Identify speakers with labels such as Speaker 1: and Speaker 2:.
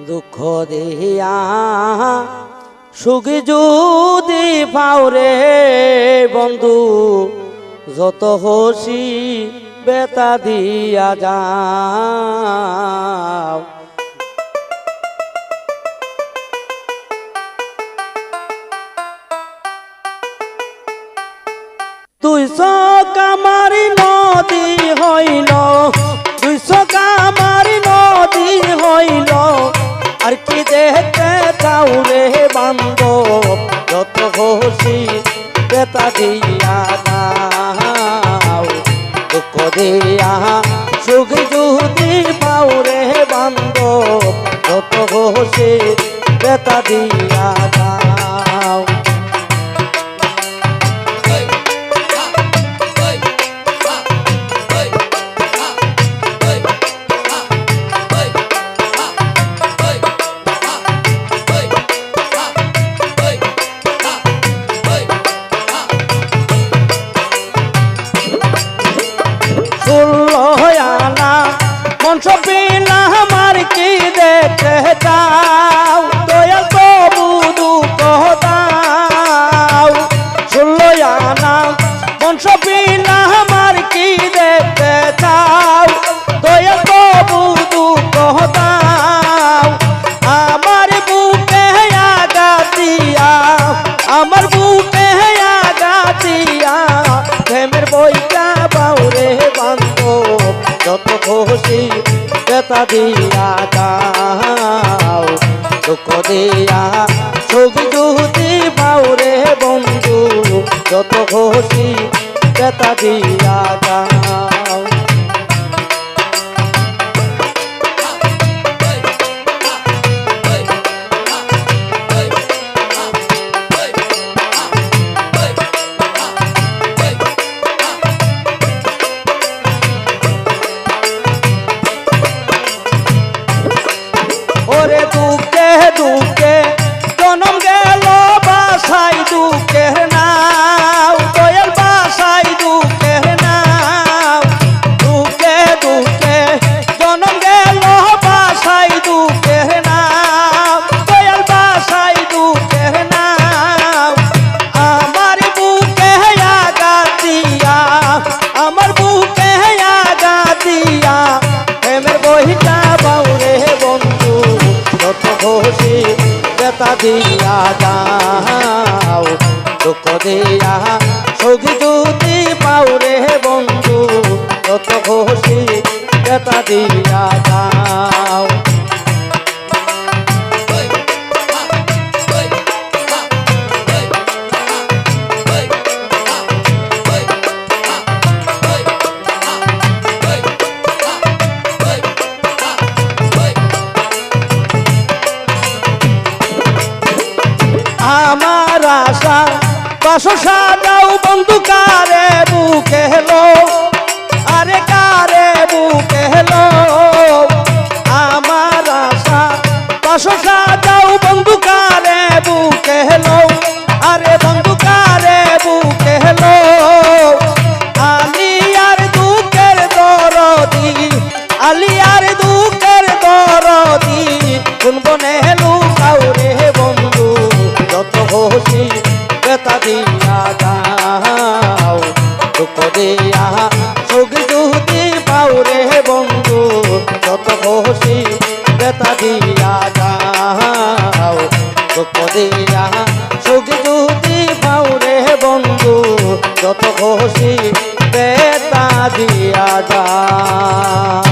Speaker 1: দুঃখ দিয়া সুখ যদি পাওরে বন্ধু, যত হসি বেতা দিয়া যাও। তুই কামারি নদী হইল, তুই কামারি নদী হইল, আর কি দেখতে চাও রে বান্ধব, যত খুশি বেতা দিয়া যাও। দুঃখ দিয়া সুখ যদি পাও রে বান্ধব, যত খুশি বেতা দিয়া যাও। সপিনা আমার কি দেখতে চাও, দয়াল তবু দুঃখ দাও। ষোলোয়ানা মনসপিনা আমার কি দেখতে চাও, দয়াল তবু দুঃখ দাও। আমার বুকে আঘাত দিয়া, আমার বুকে আঘাত দিয়া, প্রেমের বইটা বাউরে বান্ধব, যত খুশি বেতা দিয়া যাও। দুঃখ দিয়া সুখ যদি পাওরে বন্ধু, যত খুশি বেতা দিয়া যাও। ওরে দুঃখে দুঃখে জনম গেল বাসাই দুঃখের নাও, দয়াল বাসাই দুঃখের নাও। দুঃখে দুঃখে জনম গেল বাসাই দুঃখের নাও, দয়াল বাসাই দুঃখের নাও। আমার বুকে আঘাত দিয়া, আমার বুকে আঘাত দিয়া, প্রেমের বইটা বাউরে বন্ধু, যত খুশি বেতা দিয়া যাও। দুঃখ দিয়া সুখ যদি পাওরে বন্ধু, যত খুশি বেতা দিয়া যাও। আমার আশা বাসো সাজাও বন্ধু কারে বুকে হেলো, আরে কারে বুকে হেলো। আমার আশা বাসো সাজাও বন্ধু কারে বুকে হেলো, আরে বন্ধু কারে বুকে হেলো। আলিয়ার দুঃখের দরদি, আলিয়ার দুঃখের দরদি, কোন বনে হেলু কাউরে বন্ধু, যত খুশি বেতা দিয়া যাও। দুঃখ দিয়া সুখ যদি পাওরে বন্ধু, যত খুশি বেতা দিয়া যাও। দুঃখ দিয়া সুখ যদি পাওরে বন্ধু, যত খুশি বেতা দিয়া যাও।